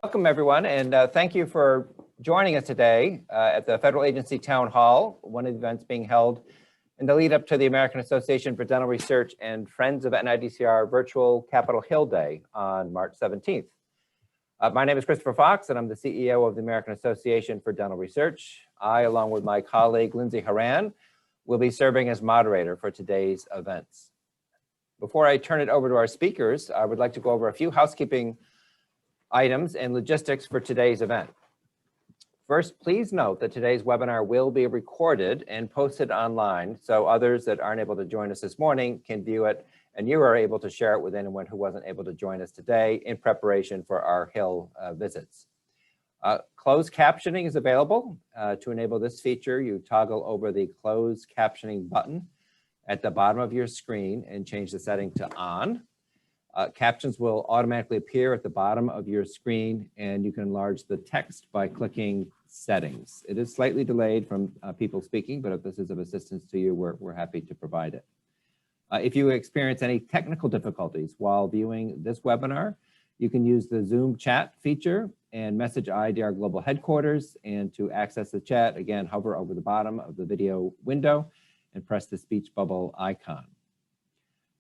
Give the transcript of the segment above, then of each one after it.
Welcome, everyone, and thank you for joining us today at the Federal Agency Town Hall, one of the events being held in the lead up to the American Association for Dental Research and Friends of NIDCR virtual Capitol Hill Day on March 17th. My name is Christopher Fox, and I'm the CEO of the American Association for Dental Research. I, along with my colleague, Lindsay Horan, will be serving as moderator for today's events. Before I turn it over to our speakers, I would like to go over a few housekeeping items and logistics for today's event. First, please note that today's webinar will be recorded and posted online, so others that aren't able to join us this morning can view it, and you are able to share it with anyone who wasn't able to join us today in preparation for our Hill visits. Closed captioning is available. To enable this feature, you toggle over the closed captioning button at the bottom of your screen and change the setting to on. Captions will automatically appear at the bottom of your screen, and you can enlarge the text by clicking settings. It is slightly delayed from people speaking, but if this is of assistance to you, we're happy to provide it. If you experience any technical difficulties while viewing this webinar, you can use the Zoom chat feature and message IADR Global Headquarters. And to access the chat, again, hover over the bottom of the video window and press the speech bubble icon.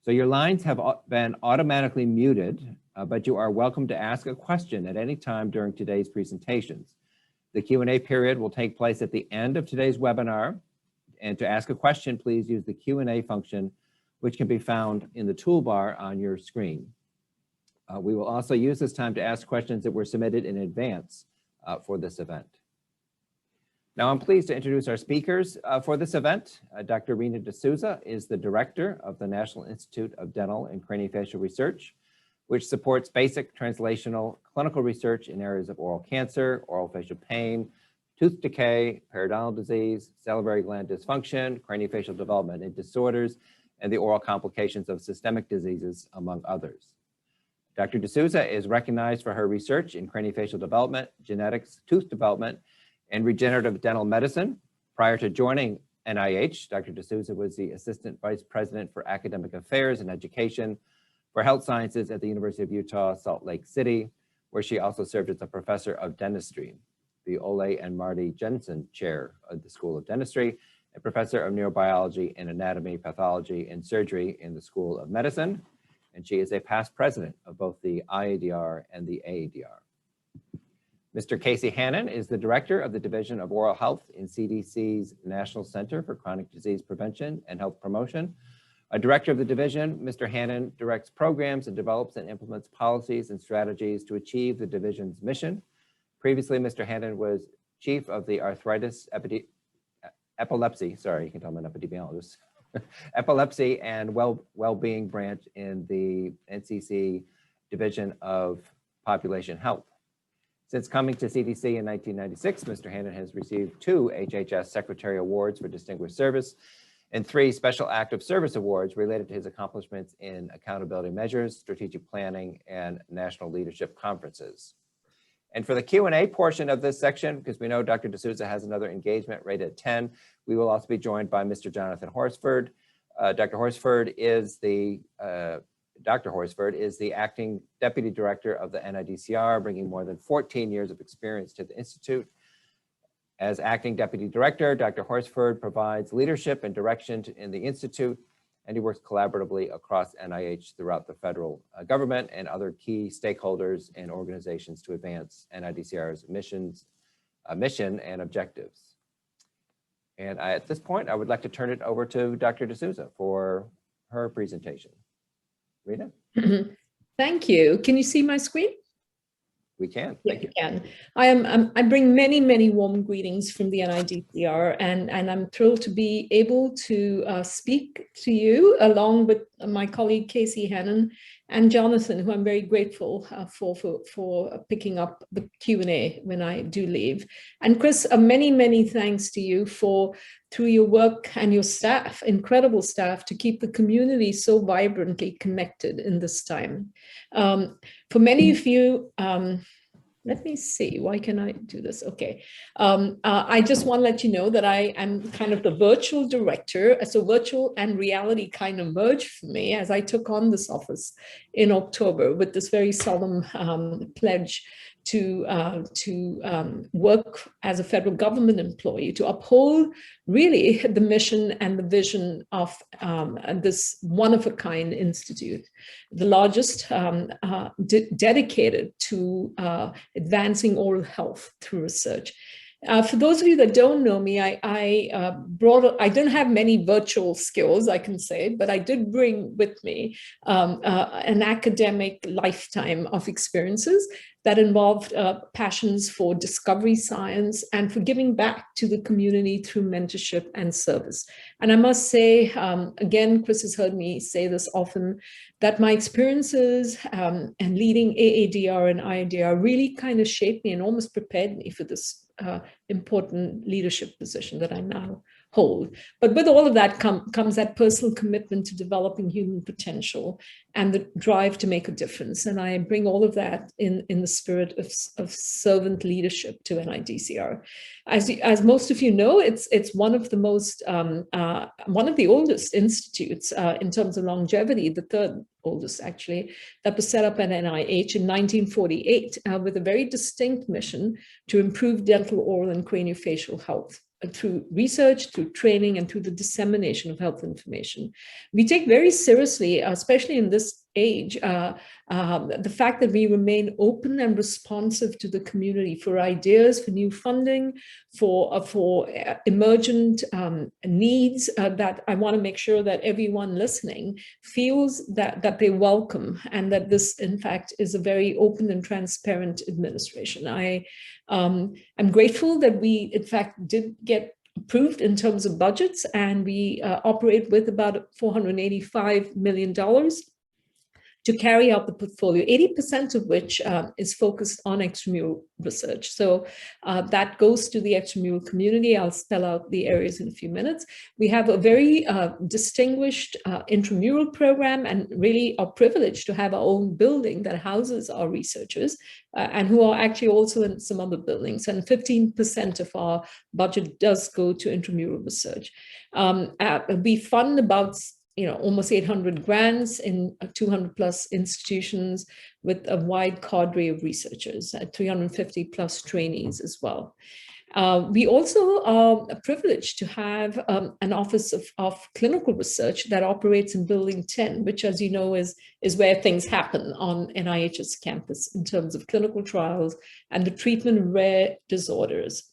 So your lines have been automatically muted, but you are welcome to ask a question at any time during today's presentations. The Q&A period will take place at the end of today's webinar. And to ask a question, please use the Q&A function, which can be found in the toolbar on your screen. We will also use this time to ask questions that were submitted in advance for this event. Now, I'm pleased to introduce our speakers for this event. Dr. Rena D'Souza is the director of the National Institute of Dental and Craniofacial Research, which supports basic translational clinical research in areas of oral cancer, oral facial pain, tooth decay, periodontal disease, salivary gland dysfunction, craniofacial development and disorders, and the oral complications of systemic diseases, among others. Dr. D'Souza is recognized for her research in craniofacial development, genetics, tooth development, and regenerative dental medicine. Prior to joining NIH, Dr. D'Souza was the Assistant Vice President for Academic Affairs and Education for Health Sciences at the University of Utah, Salt Lake City, where she also served as a professor of dentistry, the Ole and Marty Jensen Chair of the School of Dentistry, and professor of neurobiology and anatomy, pathology, and surgery in the School of Medicine. And she is a past president of both the IADR and the AADR. Mr. Casey Hannon is the director of the Division of Oral Health in CDC's National Center for Chronic Disease Prevention and Health Promotion. A director of the division, Mr. Hannon directs programs and develops and implements policies and strategies to achieve the division's mission. Previously, Mr. Hannon was chief of the epilepsy, sorry, you can tell I'm an epidemiologist, epilepsy and well-being branch in the NCC Division of Population Health. Since coming to CDC in 1996, Mr. Hannon has received 2 HHS Secretary Awards for Distinguished Service and 3 Special Active Service Awards related to his accomplishments in accountability measures, strategic planning, and national leadership conferences. And for the Q&A portion of this section, because we know Dr. D'Souza has another engagement right at 10, we will also be joined by Mr. Jonathan Horsford. Dr. Horsford is the acting deputy director of the NIDCR, bringing more than 14 years of experience to the Institute. As acting deputy director, Dr. Horsford provides leadership and direction in the Institute, and he works collaboratively across NIH throughout the federal government and other key stakeholders and organizations to advance NIDCR's mission and objectives. And at this point, I would like to turn it over to Dr. D'Souza for her presentation. Rena? Thank you. Can you see my screen? We can. Thank you. Can. I bring many, many warm greetings from the NIDCR, and I'm thrilled to be able to speak to you along with my colleague Casey Hannon and Jonathan, who I'm very grateful for picking up the Q&A when I do leave. And Chris, many, many thanks to you through your work and your staff, incredible staff, to keep the community so vibrantly connected in this time. For many of you, let me see, why can I do this? Okay. I just want to let you know that I am kind of the virtual director. So virtual and reality kind of merged for me as I took on this office in October with this very solemn pledge to work as a federal government employee to uphold really the mission and the vision of this one-of-a-kind institute, the largest dedicated to advancing oral health through research. For those of you that don't know me, I don't have many virtual skills, I can say, but I did bring with me an academic lifetime of experiences that involved passions for discovery science and for giving back to the community through mentorship and service. And I must say, again, Chris has heard me say this often, that my experiences and leading AADR and IADR really kind of shaped me and almost prepared me for this important leadership position that I now hold. But with all of that comes that personal commitment to developing human potential and the drive to make a difference. And I bring all of that in the spirit of servant leadership to NIDCR. As most of you know, it's one of the most, one of the oldest institutes in terms of longevity, the third oldest actually, that was set up at NIH in 1948 with a very distinct mission to improve dental, oral, and craniofacial health through research, through training, and through the dissemination of health information. We take very seriously, especially in this age, the fact that we remain open and responsive to the community for ideas, for new funding, for emergent needs that I want to make sure that everyone listening feels that they welcome, and that this, in fact, is a very open and transparent administration. I'm grateful that we, in fact, did get approved in terms of budgets, and we operate with about $485 million to carry out the portfolio, 80% of which is focused on extramural research. So that goes to the extramural community. I'll spell out the areas in a few minutes. We have a very distinguished intramural program, and really are privileged to have our own building that houses our researchers and who are actually also in some other buildings. And 15% of our budget does go to intramural research. We fund about almost 800 grants in 200 plus institutions with a wide cadre of researchers, 350 plus trainees as well. We also are privileged to have an office of clinical research that operates in Building 10, which, as you know, is where things happen on NIH's campus in terms of clinical trials and the treatment of rare disorders.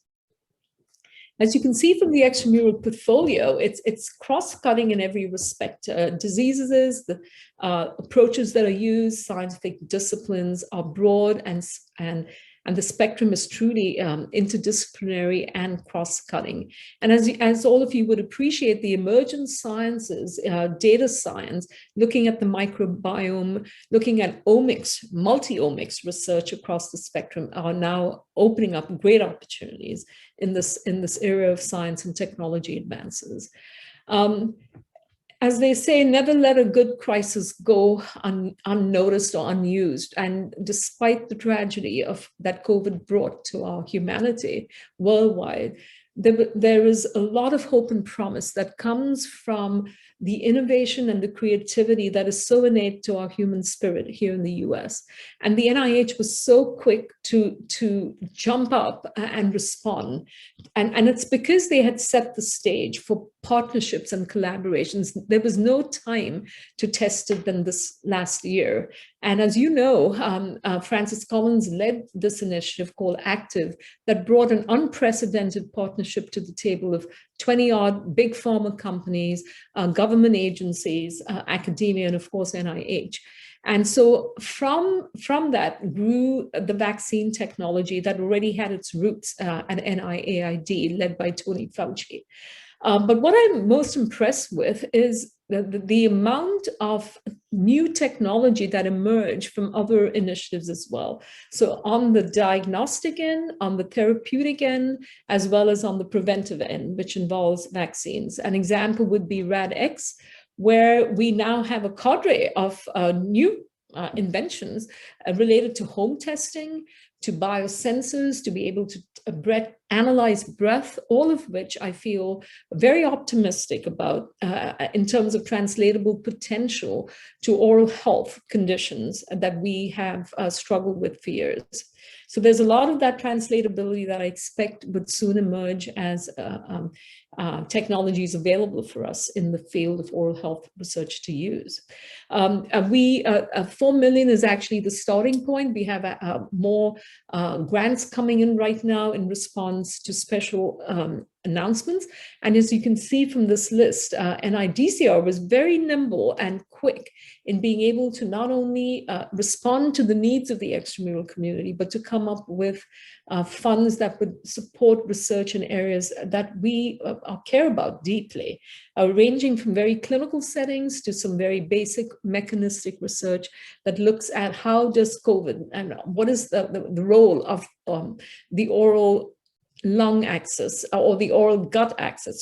As you can see from the extramural portfolio, it's cross-cutting in every respect. Diseases, the approaches that are used, scientific disciplines are broad, and the spectrum is truly interdisciplinary and cross-cutting. And as all of you would appreciate, the emergent sciences, data science, looking at the microbiome, looking at omics, multi-omics research across the spectrum are now opening up great opportunities in this area of science and technology advances. As they say, never let a good crisis go unnoticed or unused. And despite the tragedy that COVID brought to our humanity worldwide, there is a lot of hope and promise that comes from the innovation and the creativity that is so innate to our human spirit here in the US. And the NIH was so quick to jump up and respond. And it's because they had set the stage for partnerships and collaborations. There was no time to test it than this last year. And as you know, Francis Collins led this initiative called Active that brought an unprecedented partnership to the table of 20-odd big pharma companies, government agencies, academia, and of course, NIH. And so from that grew the vaccine technology that already had its roots at NIAID, led by Tony Fauci. But what I'm most impressed with is the amount of new technology that emerged from other initiatives as well. So on the diagnostic end, on the therapeutic end, as well as on the preventive end, which involves vaccines. An example would be RADx, where we now have a cadre of new inventions related to home testing, to biosensors, to be able to analyze breath, all of which I feel very optimistic about in terms of translatable potential to oral health conditions that we have struggled with for years. So there's a lot of that translatability that I expect would soon emerge as technologies available for us in the field of oral health research to use. 4 million is actually the starting point. We have more grants coming in right now in response to special announcements. And as you can see from this list, NIDCR was very nimble and quick in being able to not only respond to the needs of the extramural community, but to come up with funds that would support research in areas that we care about deeply, ranging from very clinical settings to some very basic mechanistic research that looks at how does COVID and what is the role of the oral lung axis or the oral gut axis,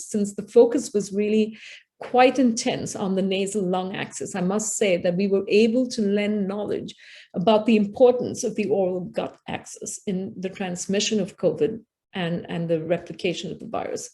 since the focus was really quite intense on the nasal lung axis. I must say that we were able to lend knowledge about the importance of the oral gut axis in the transmission of COVID and the replication of the virus.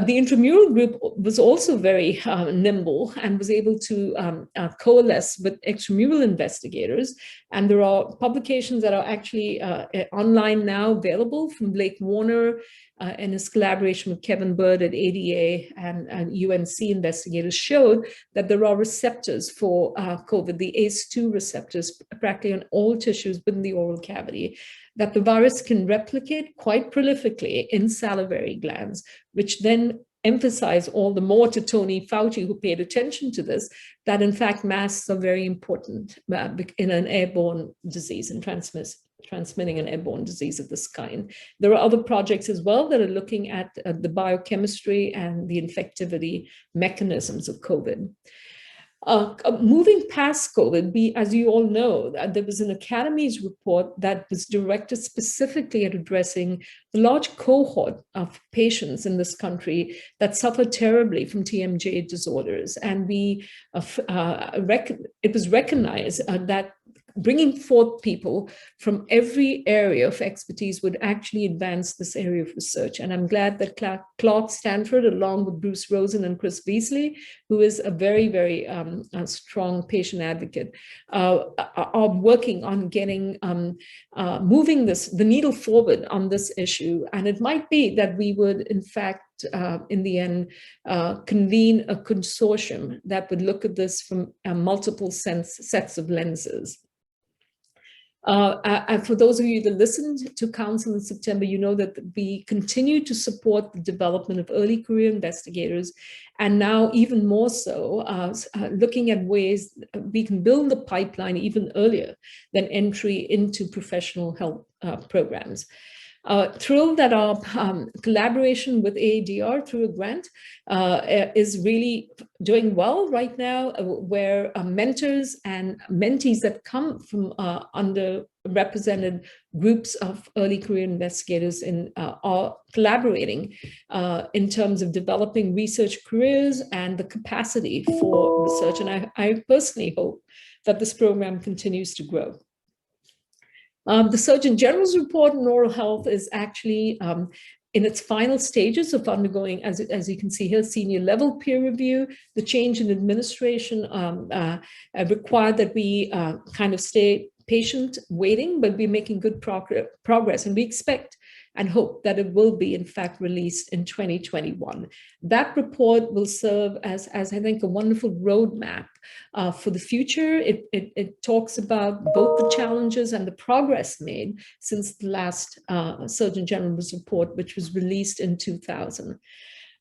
The intramural group was also very nimble and was able to coalesce with extramural investigators. And there are publications that are actually online now available from Blake Warner and his collaboration with Kevin Bird at ADA and UNC investigators showed that there are receptors for COVID, the ACE2 receptors, practically on all tissues within the oral cavity, that the virus can replicate quite prolifically in salivary glands, which then emphasize all the more to Tony Fauci, who paid attention to this, that in fact masks are very important in an airborne disease and transmitting an airborne disease of this kind. There are other projects as well that are looking at the biochemistry and the infectivity mechanisms of COVID. Moving past COVID, as you all know, there was an Academy's report that was directed specifically at addressing the large cohort of patients in this country that suffer terribly from TMJ disorders. And it was recognized that bringing forth people from every area of expertise would actually advance this area of research. And I'm glad that Clark Stanford, along with Bruce Rosen and Chris Beasley, who is a very, very strong patient advocate, are working on getting, moving the needle forward on this issue. And it might be that we would, in fact, in the end, convene a consortium that would look at this from multiple sets of lenses. And for those of you that listened to Council in September, you know that we continue to support the development of early career investigators, and now even more so, looking at ways we can build the pipeline even earlier than entry into professional health programs. Thrilled that our collaboration with AADR through a grant is really doing well right now, where mentors and mentees that come from underrepresented groups of early career investigators are collaborating in terms of developing research careers and the capacity for research. And I personally hope that this program continues to grow. The Surgeon General's report on oral health is actually in its final stages of undergoing, as you can see here, senior level peer review. The change in administration required that we kind of stay patient waiting, but we're making good progress, and we expect and hope that it will be in fact released in 2021. That report will serve as I think a wonderful roadmap for the future. It talks about both the challenges and the progress made since the last Surgeon General's report, which was released in 2000.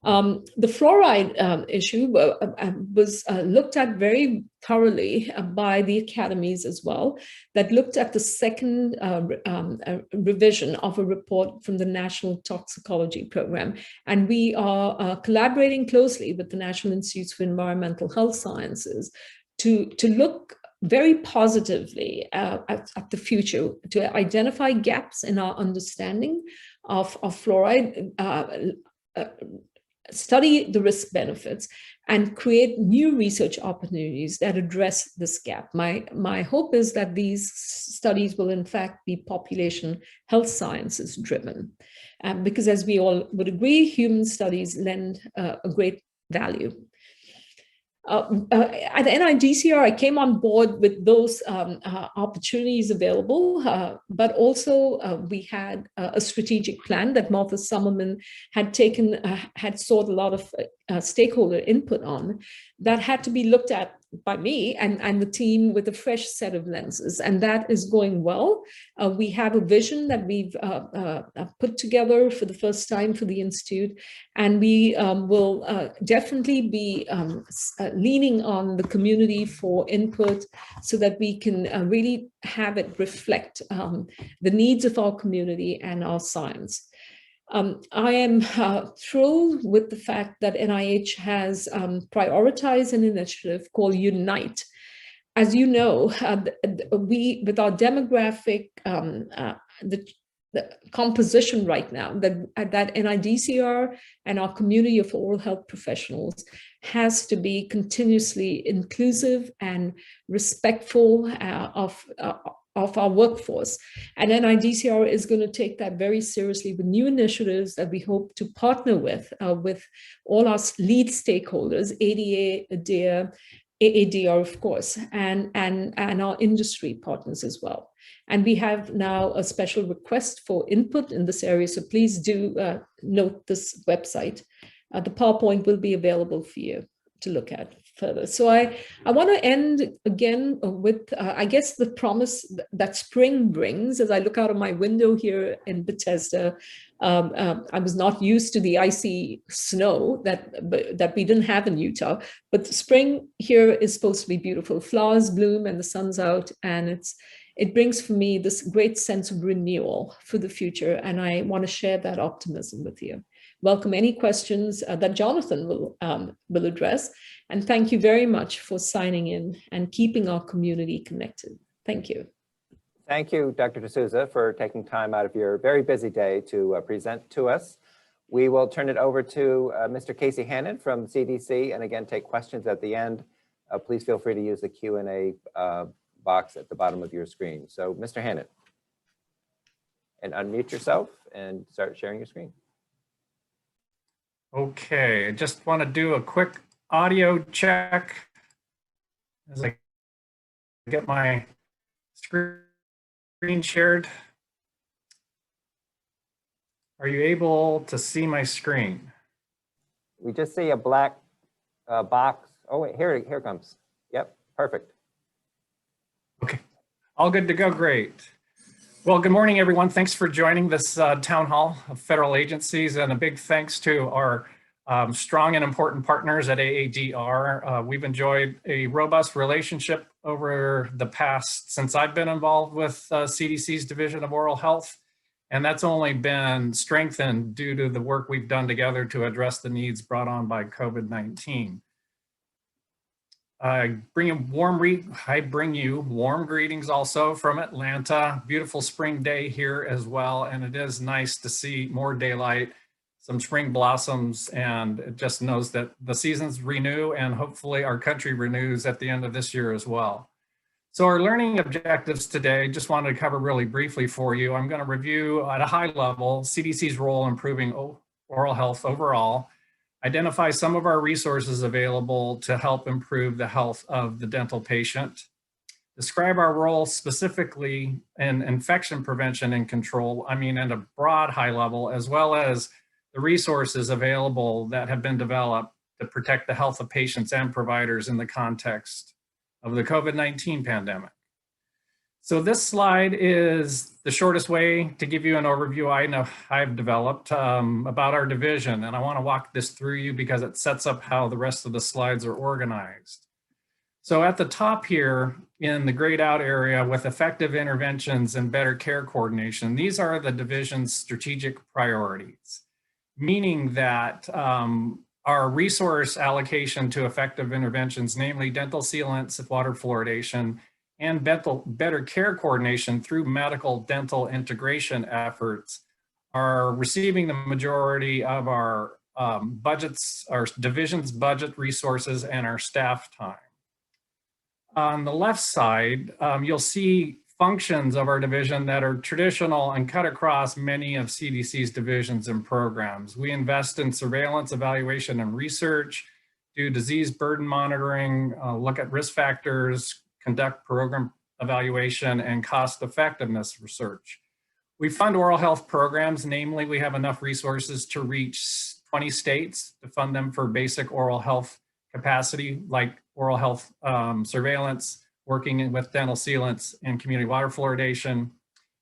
The fluoride issue was looked at very thoroughly by the academies as well, that looked at the second revision of a report from the National Toxicology Program. And we are collaborating closely with the National Institutes for Environmental Health Sciences to look very positively at the future, to identify gaps in our understanding of fluoride, study the risk benefits and create new research opportunities that address this gap. My hope is that these studies will in fact be population health sciences driven, because as we all would agree, human studies lend a great value. At the NIDCR, I came on board with those opportunities available, but also we had a strategic plan that Martha Summerman had had sought a lot of stakeholder input on, that had to be looked at by me and the team with a fresh set of lenses, and that is going well. We have a vision that we've put together for the first time for the Institute, and we will definitely be leaning on the community for input so that we can really have it reflect the needs of our community and our science. I am thrilled with the fact that NIH has prioritized an initiative called Unite. As you know, with our demographic, the composition right now, that NIDCR and our community of oral health professionals has to be continuously inclusive and respectful of our workforce. And NIDCR is going to take that very seriously with new initiatives that we hope to partner with all our lead stakeholders, ADA, ADEA, AADR, of course, and our industry partners as well. And we have now a special request for input in this area, so please do note this website. The PowerPoint will be available for you to look at further. So I want to end again with, I guess, the promise that spring brings. As I look out of my window here in Bethesda, I was not used to the icy snow that we didn't have in Utah, but spring here is supposed to be beautiful. Flowers bloom and the sun's out, and it brings for me this great sense of renewal for the future, and I want to share that optimism with you. Welcome any questions that Jonathan will address, and thank you very much for signing in and keeping our community connected. Thank you. Thank you, Dr. D'Souza, for taking time out of your very busy day to present to us. We will turn it over to Mr. Casey Hannon from CDC, and again, take questions at the end. Please feel free to use the Q&A box at the bottom of your screen. So, Mr. Hannon, and unmute yourself and start sharing your screen. Okay, I just want to do a quick audio check as I get my screen shared. Are you able to see my screen? We just see a black box. Oh, wait, here it comes. Yep, perfect. Okay, all good to go, great. Well, good morning, everyone. Thanks for joining this town hall of federal agencies, and a big thanks to our strong and important partners at AADR. We've enjoyed a robust relationship over the past, since I've been involved with CDC's Division of Oral Health, and that's only been strengthened due to the work we've done together to address the needs brought on by COVID-19. I bring you warm greetings also from Atlanta. Beautiful spring day here as well, and it is nice to see more daylight, some spring blossoms, and it just knows that the seasons renew, and hopefully our country renews at the end of this year as well. So our learning objectives today, just wanted to cover really briefly for you. I'm going to review at a high level CDC's role in improving oral health overall, identify some of our resources available to help improve the health of the dental patient, describe our role specifically in infection prevention and control, at a broad high level, as well as the resources available that have been developed to protect the health of patients and providers in the context of the COVID-19 pandemic. So this slide is the shortest way to give you an overview I've developed about our division, and I want to walk this through you because it sets up how the rest of the slides are organized. So at the top here in the grayed out area with effective interventions and better care coordination, these are the division's strategic priorities, meaning that our resource allocation to effective interventions, namely dental sealants, water fluoridation, and better care coordination through medical dental integration efforts, are receiving the majority of our budgets, our division's budget resources, and our staff time. On the left side, you'll see functions of our division that are traditional and cut across many of CDC's divisions and programs. We invest in surveillance, evaluation, and research, do disease burden monitoring, look at risk factors, conduct program evaluation, and cost effectiveness research. We fund oral health programs, namely we have enough resources to reach 20 states to fund them for basic oral health capacity, like oral health surveillance, working with dental sealants and community water fluoridation.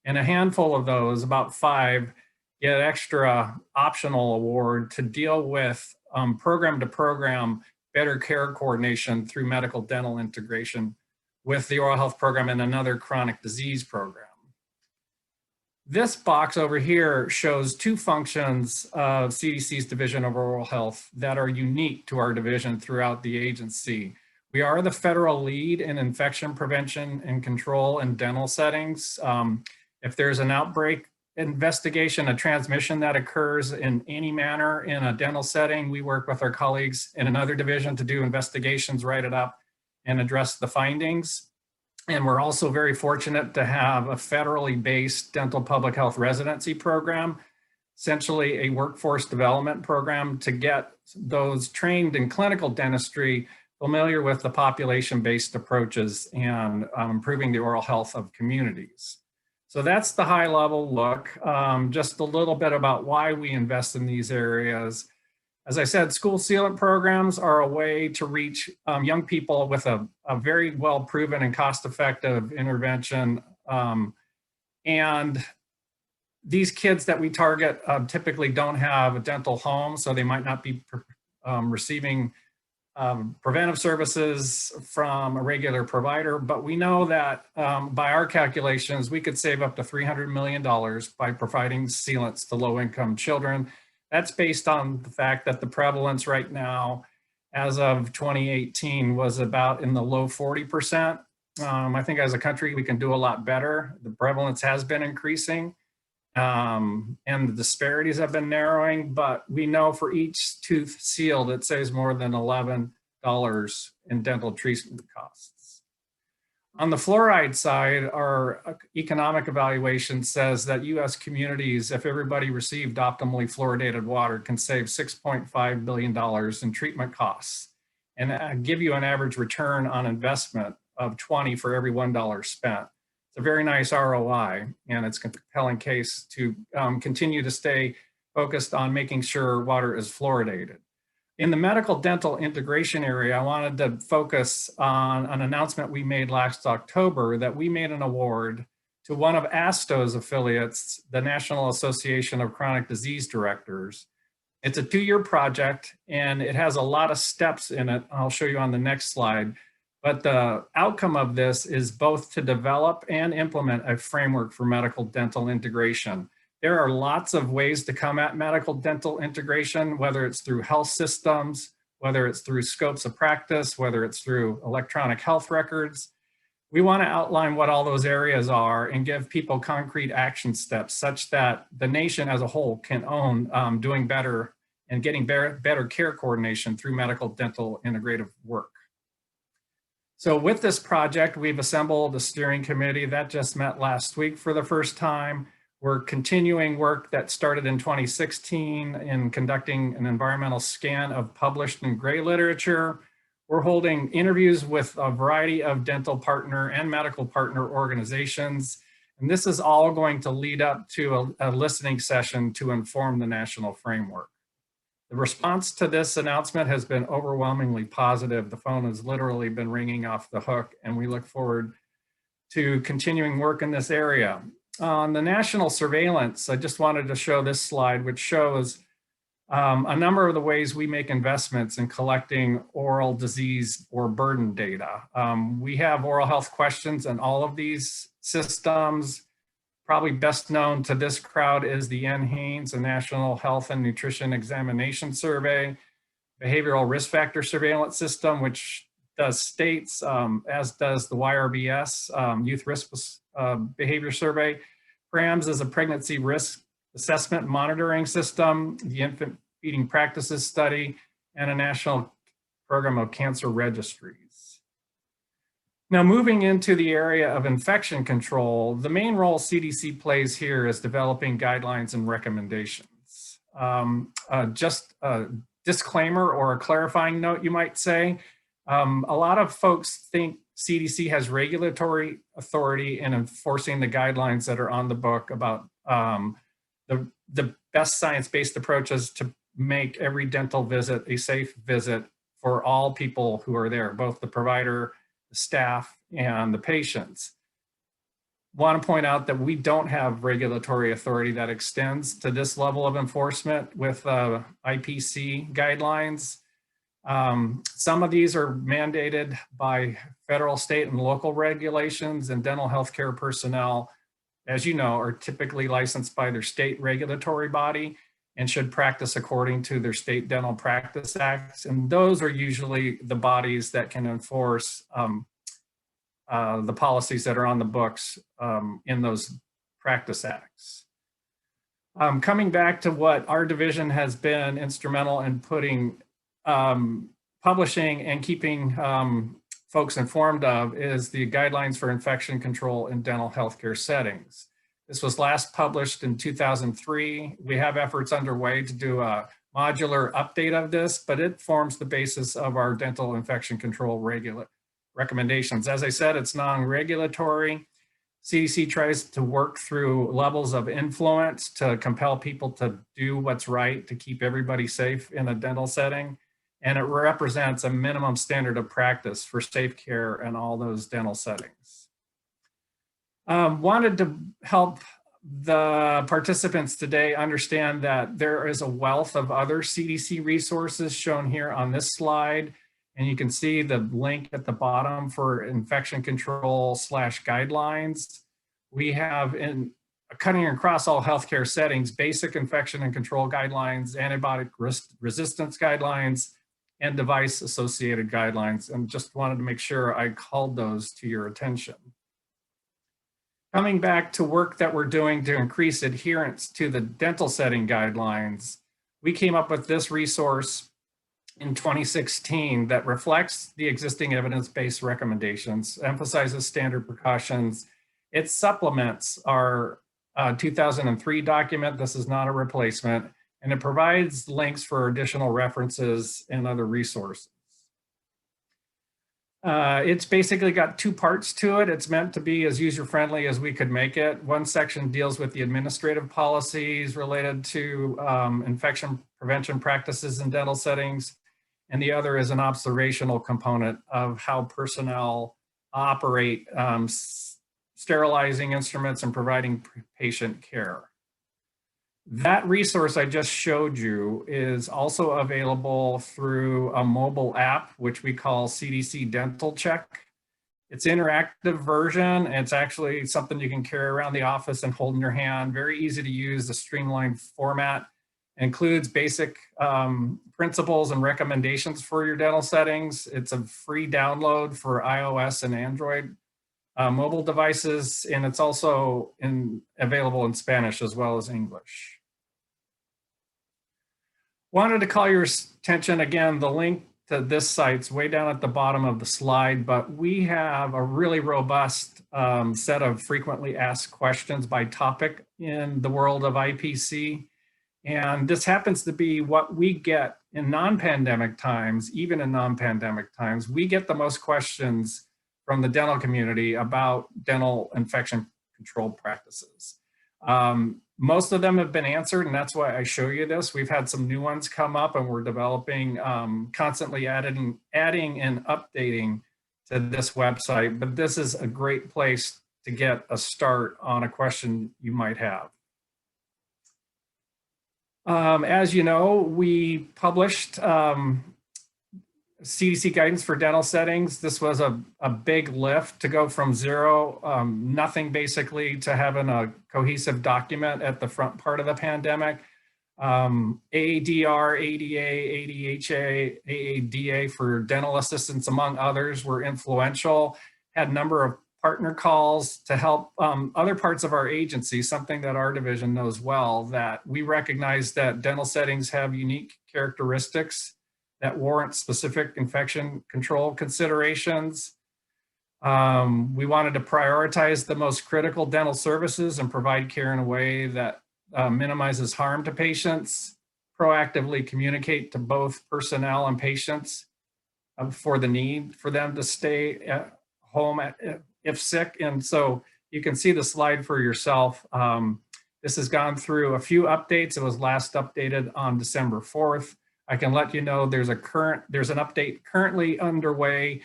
And a handful of those, about 5, get extra optional award to deal with program to program better care coordination through medical dental integration with the oral health program and another chronic disease program. This box over here shows 2 functions of CDC's Division of Oral Health that are unique to our division throughout the agency. We are the federal lead in infection prevention and control in dental settings. If there's an outbreak investigation, a transmission that occurs in any manner in a dental setting, we work with our colleagues in another division to do investigations, write it up, and address the findings. And we're also very fortunate to have a federally based dental public health residency program, essentially a workforce development program to get those trained in clinical dentistry familiar with the population-based approaches and improving the oral health of communities. So that's the high level look. Just a little bit about why we invest in these areas. As I said, school sealant programs are a way to reach young people with a very well proven and cost-effective intervention. And these kids that we target typically don't have a dental home, so they might not be receiving preventive services from a regular provider, but we know that by our calculations, we could save up to $300 million by providing sealants to low-income children. That's based on the fact that the prevalence right now, as of 2018, was about in the low 40%. I think as a country, we can do a lot better. The prevalence has been increasing and the disparities have been narrowing, but we know for each tooth sealed, it saves more than $11 in dental treatment costs. On the fluoride side, our economic evaluation says that US communities, if everybody received optimally fluoridated water, can save $6.5 billion in treatment costs and give you an average return on investment of 20 for every $1 spent. It's a very nice ROI, and it's a compelling case to continue to stay focused on making sure water is fluoridated. In the medical dental integration area, I wanted to focus on an announcement we made last October that we made an award to one of ASTO's affiliates, the National Association of Chronic Disease Directors. It's a 2-year project, and it has a lot of steps in it. I'll show you on the next slide. But the outcome of this is both to develop and implement a framework for medical dental integration. There are lots of ways to come at medical dental integration, whether it's through health systems, whether it's through scopes of practice, whether it's through electronic health records. We want to outline what all those areas are and give people concrete action steps such that the nation as a whole can own doing better and getting better care coordination through medical dental integrative work. So with this project, we've assembled a steering committee that just met last week for the first time. We're continuing work that started in 2016 in conducting an environmental scan of published and gray literature. We're holding interviews with a variety of dental partner and medical partner organizations. And this is all going to lead up to a listening session to inform the national framework. The response to this announcement has been overwhelmingly positive. The phone has literally been ringing off the hook, and we look forward to continuing work in this area. On the national surveillance, I just wanted to show this slide, which shows a number of the ways we make investments in collecting oral disease or burden data. We have oral health questions in all of these systems. Probably best known to this crowd is the NHANES, the National Health and Nutrition Examination Survey, Behavioral Risk Factor Surveillance System, which does states, as does the YRBS, Youth Risk Behavior Survey. PRAMS is a pregnancy risk assessment monitoring system. The Infant Competing Practices Study, and a national program of cancer registries. Now, moving into the area of infection control, the main role CDC plays here is developing guidelines and recommendations. Just a disclaimer or a clarifying note, you might say. A lot of folks think CDC has regulatory authority in enforcing the guidelines that are on the book about the best science-based approaches to make every dental visit a safe visit for all people who are there, both the provider, the staff, and the patients. Want to point out that we don't have regulatory authority that extends to this level of enforcement with IPC guidelines. Some of these are mandated by federal, state, and local regulations, and dental healthcare personnel, as you know, are typically licensed by their state regulatory body and should practice according to their state dental practice acts. And those are usually the bodies that can enforce the policies that are on the books in those practice acts. Coming back to what our division has been instrumental in putting, publishing and keeping folks informed of is the guidelines for infection control in dental healthcare settings. This was last published in 2003. We have efforts underway to do a modular update of this, but it forms the basis of our dental infection control recommendations. As I said, it's non-regulatory. CDC tries to work through levels of influence to compel people to do what's right to keep everybody safe in a dental setting. And it represents a minimum standard of practice for safe care in all those dental settings. Wanted to help the participants today understand that there is a wealth of other CDC resources shown here on this slide. And you can see the link at the bottom for infection control /guidelines. We have in cutting across all healthcare settings, basic infection and control guidelines, antibiotic resistance guidelines, and device associated guidelines. And just wanted to make sure I called those to your attention. Coming back to work that we're doing to increase adherence to the dental setting guidelines, we came up with this resource in 2016 that reflects the existing evidence-based recommendations, emphasizes standard precautions. It supplements our 2003 document. This is not a replacement, and it provides links for additional references and other resources. It's basically got two parts to it. It's meant to be as user-friendly as we could make it. One section deals with the administrative policies related to infection prevention practices in dental settings, and the other is an observational component of how personnel operate sterilizing instruments and providing patient care. That resource I just showed you is also available through a mobile app, which we call CDC Dental Check. It's an interactive version. It's actually something you can carry around the office and hold in your hand. Very easy to use, a streamlined format. Includes basic principles and recommendations for your dental settings. It's a free download for iOS and Android mobile devices, and it's also available in Spanish as well as English. Wanted to call your attention again, the link to this site's way down at the bottom of the slide, but we have a really robust set of frequently asked questions by topic in the world of IPC. And this happens to be what we get in non-pandemic times. Even in non-pandemic times, we get the most questions from the dental community about dental infection control practices. Most of them have been answered, and that's why I show you this. We've had some new ones come up, and we're developing, constantly adding and updating to this website. But this is a great place to get a start on a question you might have. As you know, we published CDC guidance for dental settings. This was a big lift to go from zero, nothing basically, to having a cohesive document at the front part of the pandemic. AADR, ADA, ADHA, AADA for dental assistants, among others, were influential, had a number of partner calls to help other parts of our agency, something that our division knows well, that we recognize that dental settings have unique characteristics that warrant specific infection control considerations. We wanted to prioritize the most critical dental services and provide care in a way that minimizes harm to patients, proactively communicate to both personnel and patients for the need for them to stay at home if sick. And so you can see the slide for yourself. This has gone through a few updates. It was last updated on December 4th. I can let you know there's an update currently underway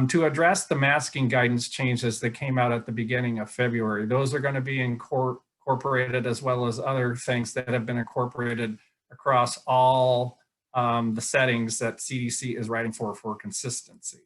to address the masking guidance changes that came out at the beginning of February. Those are going to be incorporated, as well as other things that have been incorporated across all the settings that CDC is writing for consistency.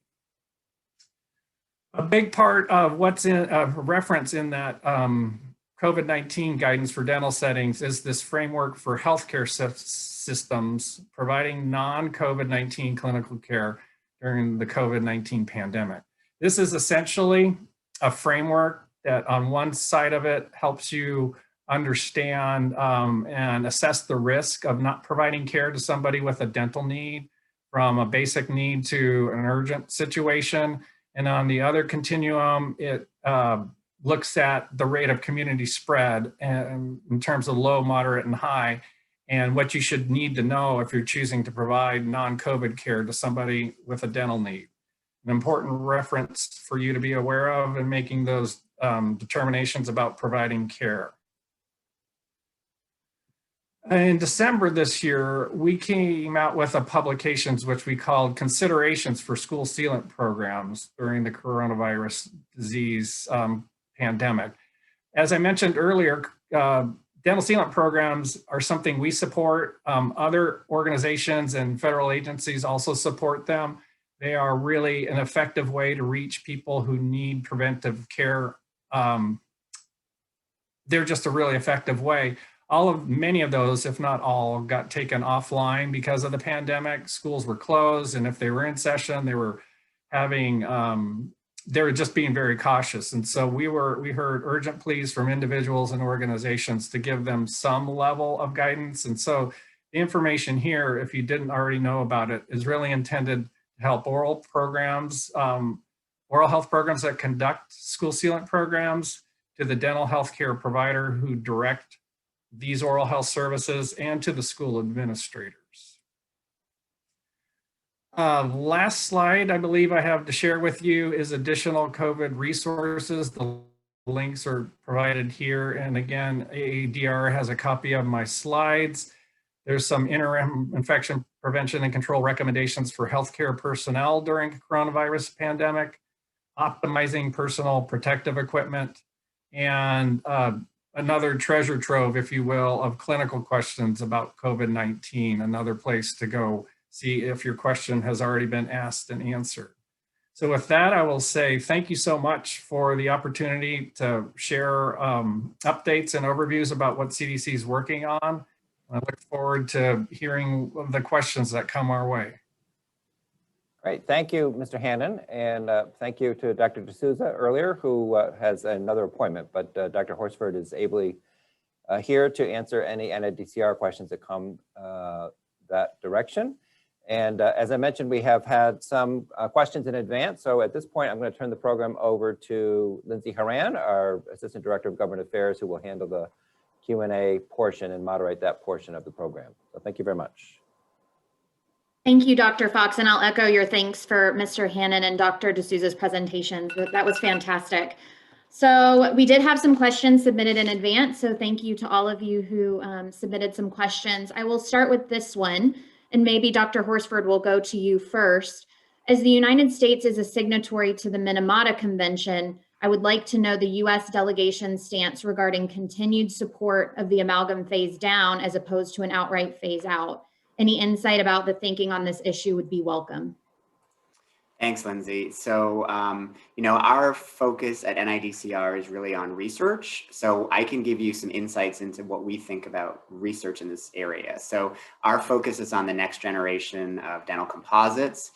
A big part of what's in reference in that COVID-19 guidance for dental settings is this framework for healthcare systems providing non-COVID-19 clinical care during the COVID-19 pandemic. This is essentially a framework that on one side of it helps you understand and assess the risk of not providing care to somebody with a dental need, from a basic need to an urgent situation. And on the other continuum, it looks at the rate of community spread and in terms of low, moderate, and high, and what you should need to know if you're choosing to provide non-COVID care to somebody with a dental need. An important reference for you to be aware of in making those determinations about providing care. In December this year, we came out with a publications which we called Considerations for School Sealant Programs during the coronavirus disease pandemic. As I mentioned earlier, dental sealant programs are something we support. Other organizations and federal agencies also support them. They are really an effective way to reach people who need preventive care. They're just a really effective way. Many of those, if not all, got taken offline because of the pandemic. Schools were closed, and if they were in session, they were just being very cautious. And so we heard urgent pleas from individuals and organizations to give them some level of guidance. And so the information here, if you didn't already know about it, is really intended to help oral health programs that conduct school sealant programs, to the dental healthcare provider who direct these oral health services, and to the school administrators. Last slide I believe I have to share with you is additional COVID resources. The links are provided here. And again, AADR has a copy of my slides. There's some interim infection prevention and control recommendations for healthcare personnel during the coronavirus pandemic, optimizing personal protective equipment, and another treasure trove, if you will, of clinical questions about COVID-19, another place to go see if your question has already been asked and answered. So with that, I will say thank you so much for the opportunity to share updates and overviews about what CDC is working on. I look forward to hearing the questions that come our way. Great, thank you, Mr. Hannon, and thank you to Dr. D'Souza earlier, who has another appointment, but Dr. Horsford is ably here to answer any NIDCR questions that come that direction. And as I mentioned, we have had some questions in advance. So at this point, I'm going to turn the program over to Lindsay Horan, our Assistant Director of Government Affairs, who will handle the Q&A portion and moderate that portion of the program. So thank you very much. Thank you, Dr. Fox, and I'll echo your thanks for Mr. Hannon and Dr. D'Souza's presentation. That was fantastic. So we did have some questions submitted in advance, so thank you to all of you who submitted some questions. I will start with this one, and maybe Dr. Horsford will go to you first. As the United States is a signatory to the Minamata Convention, I would like to know the U.S. delegation's stance regarding continued support of the amalgam phase down as opposed to an outright phase out. Any insight about the thinking on this issue would be welcome. Thanks, Lindsay. So, our focus at NIDCR is really on research. So I can give you some insights into what we think about research in this area. So our focus is on the next generation of dental composites.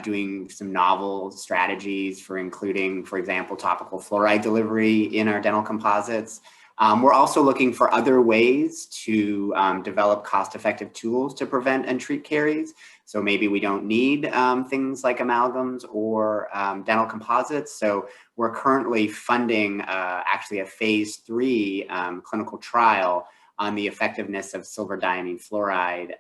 doing some novel strategies for including, for example, topical fluoride delivery in our dental composites. We're also looking for other ways to develop cost-effective tools to prevent and treat caries. So maybe we don't need things like amalgams or dental composites. So we're currently funding actually a phase 3 clinical trial on the effectiveness of silver diamine fluoride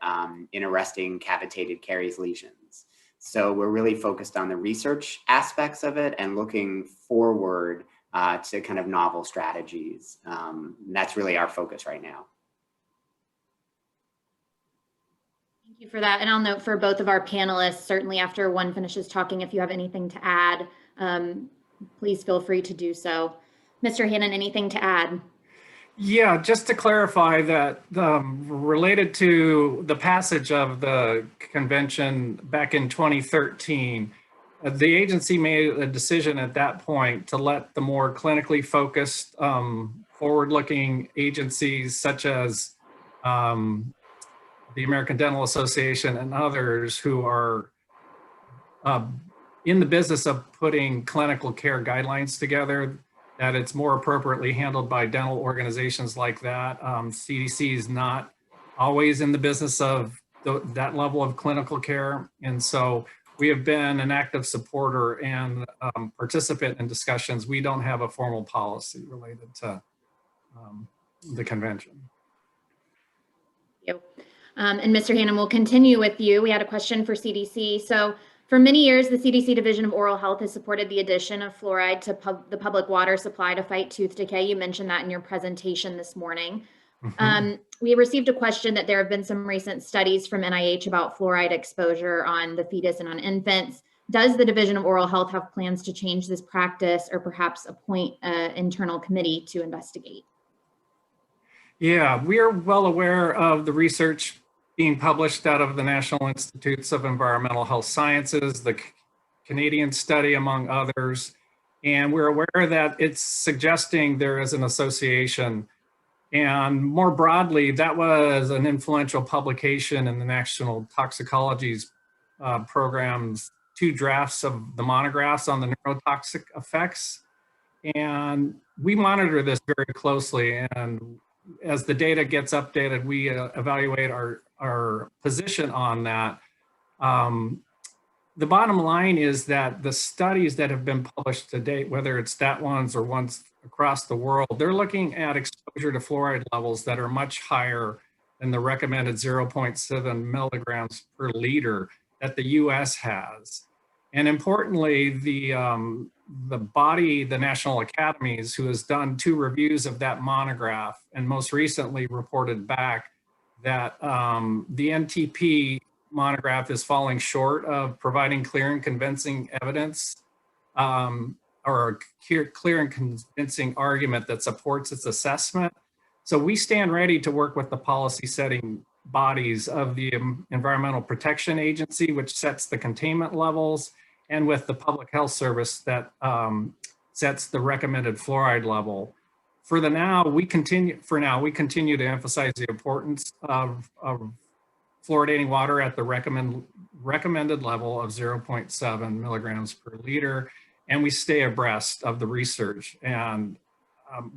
in arresting cavitated caries lesions. So we're really focused on the research aspects of it and looking forward to kind of novel strategies. That's really our focus right now. Thank you for that. And I'll note for both of our panelists, certainly after one finishes talking, if you have anything to add, please feel free to do so. Mr. Hannon, anything to add? Yeah, just to clarify that related to the passage of the convention back in 2013, the agency made a decision at that point to let the more clinically focused, forward-looking agencies such as the American Dental Association and others who are in the business of putting clinical care guidelines together, that it's more appropriately handled by dental organizations like that. CDC is not always in the business of that level of clinical care. And so we have been an active supporter and participant in discussions. We don't have a formal policy related to the convention. Thank you. And Mr. Hannon, we'll continue with you. We had a question for CDC. So for many years, the CDC Division of Oral Health has supported the addition of fluoride to the public water supply to fight tooth decay. You mentioned that in your presentation this morning. We received a question that there have been some recent studies from NIH about fluoride exposure on the fetus and on infants. Does the Division of Oral Health have plans to change this practice or perhaps appoint an internal committee to investigate? Yeah, we are well aware of the research being published out of the National Institutes of Environmental Health Sciences, the Canadian study, among others. And we're aware that it's suggesting there is an association. And more broadly, that was an influential publication in the National Toxicology's program's 2 drafts of the monographs on the neurotoxic effects. And we monitor this very closely. And as the data gets updated, we evaluate our position on that. The bottom line is that the studies that have been published to date, whether it's that ones or ones across the world, they're looking at exposure to fluoride levels that are much higher than the recommended 0.7 milligrams per liter that the US has. And importantly, the body, the National Academies, who has done 2 reviews of that monograph and most recently reported back that the NTP monograph is falling short of providing clear and convincing evidence or a clear and convincing argument that supports its assessment. So we stand ready to work with the policy setting bodies of the Environmental Protection Agency, which sets the containment levels, and with the Public Health Service that sets the recommended fluoride level. For now, we continue to emphasize the importance of fluoridating water at the recommended level of 0.7 milligrams per liter, and we stay abreast of the research. And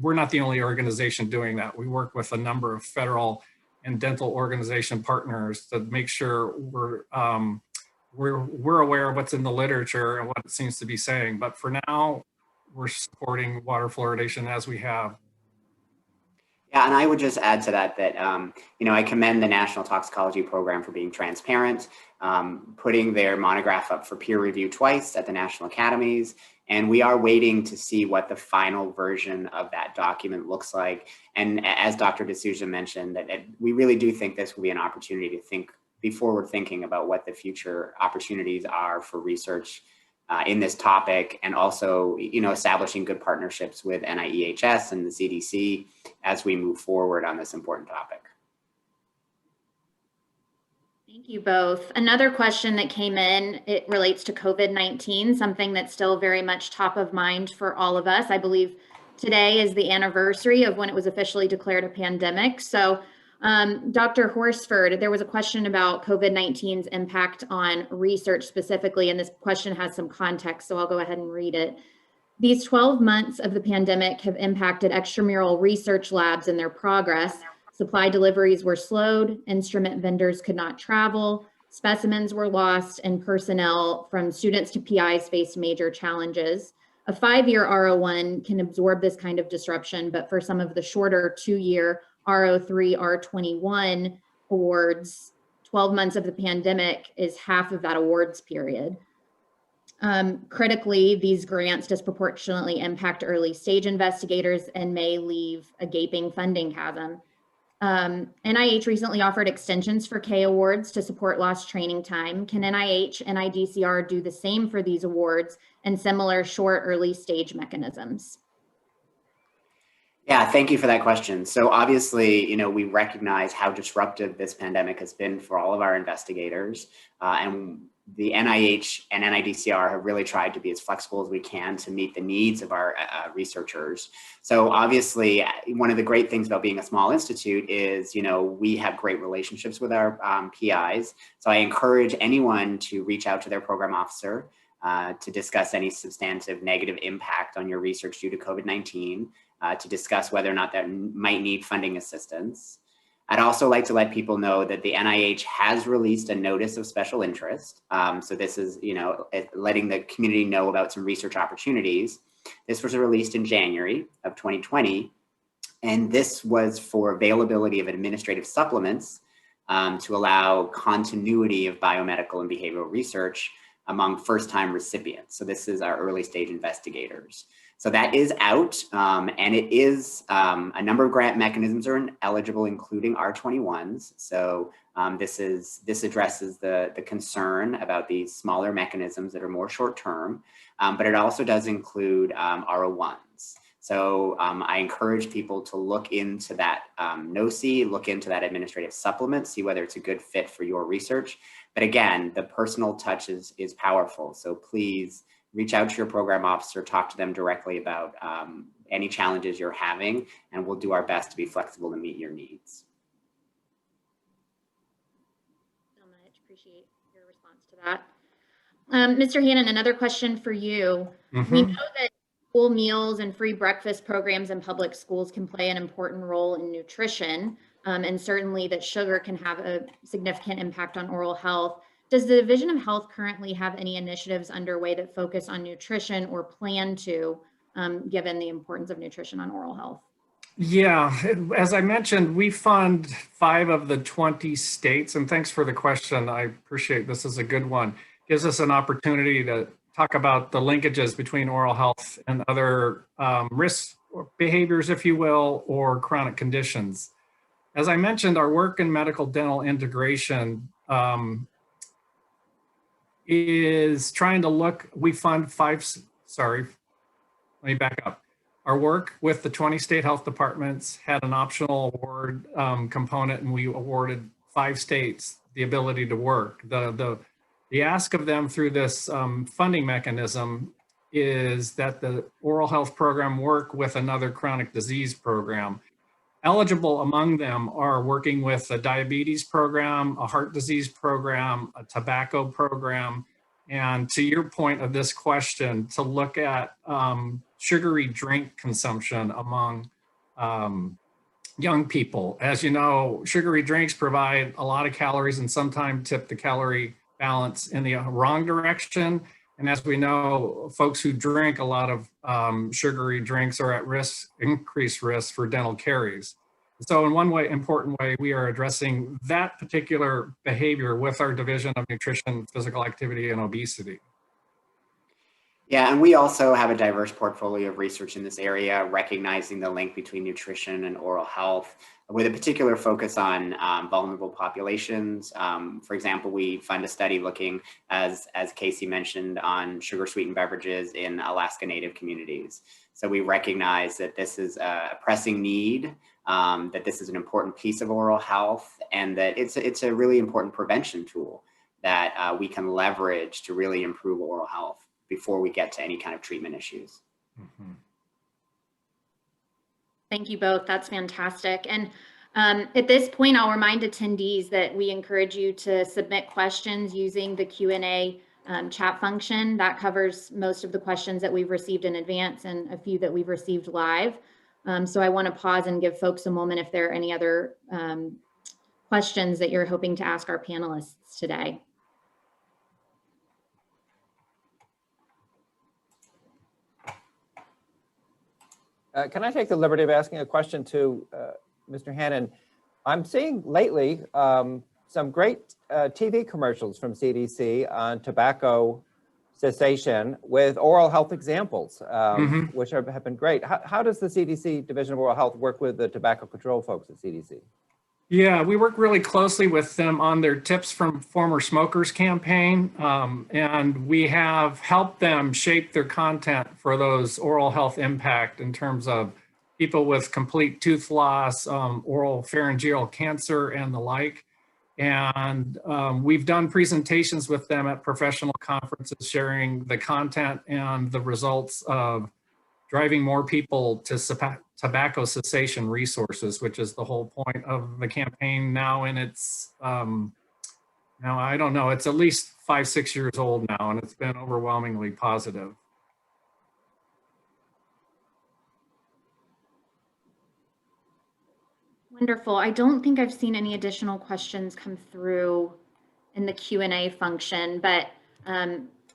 we're not the only organization doing that. We work with a number of federal and dental organization partners to make sure we're aware of what's in the literature and what it seems to be saying. But for now, we're supporting water fluoridation as we have. Yeah, and I would just add to that I commend the National Toxicology Program for being transparent, putting their monograph up for peer review twice at the National Academies, and we are waiting to see what the final version of that document looks like. And as Dr. D'Souza mentioned, that we really do think this will be an opportunity to be forward thinking about what the future opportunities are for research in this topic, and also, establishing good partnerships with NIEHS and the CDC as we move forward on this important topic. Thank you both. Another question that came in, it relates to COVID-19, something that's still very much top of mind for all of us. I believe today is the anniversary of when it was officially declared a pandemic. So Dr. Horsford, there was a question about COVID-19's impact on research specifically, and this question has some context, so I'll go ahead and read it. These 12 months of the pandemic have impacted extramural research labs and their progress. Supply deliveries were slowed, instrument vendors could not travel, specimens were lost, and personnel from students to PIs faced major challenges. A 5-year R01 can absorb this kind of disruption, but for some of the shorter 2-year R03, R21 awards, 12 months of the pandemic is half of that awards period. Critically, these grants disproportionately impact early stage investigators and may leave a gaping funding chasm. NIH recently offered extensions for K awards to support lost training time. Can NIH and NIDCR do the same for these awards and similar short early stage mechanisms? Yeah, thank you for that question. So obviously, we recognize how disruptive this pandemic has been for all of our investigators, and the NIH and NIDCR have really tried to be as flexible as we can to meet the needs of our researchers. So obviously, one of the great things about being a small institute is, we have great relationships with our PIs. So I encourage anyone to reach out to their program officer to discuss any substantive negative impact on your research due to COVID-19, to discuss whether or not that might need funding assistance. I'd also like to let people know that the NIH has released a notice of special interest. So this is, letting the community know about some research opportunities. This was released in January of 2020. And this was for availability of administrative supplements to allow continuity of biomedical and behavioral research among first-time recipients. So this is our early stage investigators. So that is out, and it is a number of grant mechanisms are eligible, including R21s. So this addresses the concern about these smaller mechanisms that are more short-term, but it also does include R01s. So I encourage people to look into that NOCI, look into that administrative supplement, see whether it's a good fit for your research. But again, the personal touch is powerful. So please reach out to your program officer, talk to them directly about any challenges you're having, and we'll do our best to be flexible to meet your needs. So much. Appreciate your response to that. Mr. Hannon, another question for you. We know that school meals and free breakfast programs in public schools can play an important role in nutrition, and certainly that sugar can have a significant impact on oral health. Does the Division of Health currently have any initiatives underway that focus on nutrition or plan to, given the importance of nutrition on oral health? Yeah, as I mentioned, we fund 5 of the 20 states, and thanks for the question. I appreciate this is a good one. Gives us an opportunity to talk about the linkages between oral health and other risk behaviors, if you will, or chronic conditions. As I mentioned, our work in medical dental integration is trying to look, we fund 5, sorry, let me back up. Our work with the 20 state health departments had an optional award component, and we awarded 5 states the ability to work. The ask of them through this funding mechanism is that the oral health program work with another chronic disease program. Eligible among them are working with a diabetes program, a heart disease program, a tobacco program, and to your point of this question, to look at sugary drink consumption among young people. As you know, sugary drinks provide a lot of calories and sometimes tip the calorie balance in the wrong direction. And as we know, folks who drink a lot of sugary drinks are at risk, increased risk for dental caries. So in one important way, we are addressing that particular behavior with our Division of Nutrition, Physical Activity, and Obesity. Yeah, and we also have a diverse portfolio of research in this area, recognizing the link between nutrition and oral health, with a particular focus on vulnerable populations. For example, we fund a study looking, as Casey mentioned, on sugar-sweetened beverages in Alaska Native communities. So we recognize that this is a pressing need, that this is an important piece of oral health, and that it's a really important prevention tool that we can leverage to really improve oral health before we get to any kind of treatment issues. Mm-hmm. Thank you both. That's fantastic. And At this point, I'll remind attendees that we encourage you to submit questions using the Q&A chat function. That covers most of the questions that we've received in advance and a few that we've received live. So I want to pause and give folks a moment if there are any other questions that you're hoping to ask our panelists today. Can I take the liberty of asking a question to Mr. Hannon? I'm seeing lately some great TV commercials from CDC on tobacco cessation with oral health examples, which have been great. How does the CDC Division of Oral Health work with the tobacco control folks at CDC? Yeah, we work really closely with them on their Tips from Former Smokers campaign, and we have helped them shape their content for those oral health impact in terms of people with complete tooth loss, oral pharyngeal cancer, and the like. And we've done presentations with them at professional conferences sharing the content and the results of driving more people to tobacco cessation resources, which is the whole point of the campaign now. And it's, now I don't know, it's at least 5-6 years old now, and it's been overwhelmingly positive. Wonderful. I don't think I've seen any additional questions come through in the Q&A function, but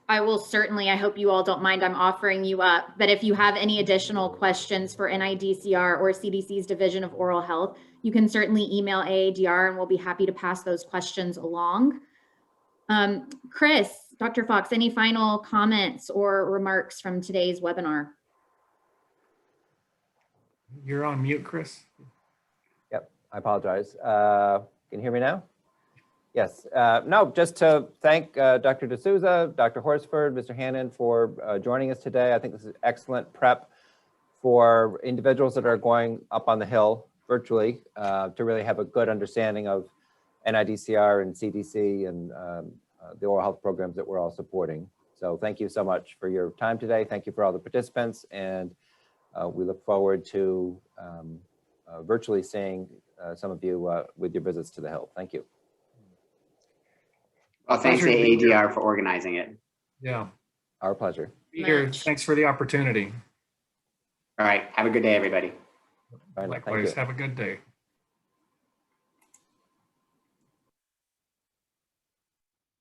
I will certainly, I hope you all don't mind, I'm offering you up, but if you have any additional questions for NIDCR or CDC's Division of Oral Health, you can certainly email AADR and we'll be happy to pass those questions along. Chris, Dr. Fox, any final comments or remarks from today's webinar? You're on mute, Chris. Yep, I apologize. Can you hear me now? Yes, no, just to thank Dr. D'Souza, Dr. Horsford, Mr. Hannon for joining us today. I think this is excellent prep for individuals that are going up on the Hill virtually to really have a good understanding of NIDCR and CDC and the oral health programs that we're all supporting. So thank you so much for your time today. Thank you for all the participants, and we look forward to virtually seeing some of you with your visits to the Hill. Thank you. Well, thanks to AADR for organizing it. Yeah. Our pleasure. Be here. Thanks for the opportunity. All right. Have a good day, everybody. Bye now. Thank Likewise, you. have a good day.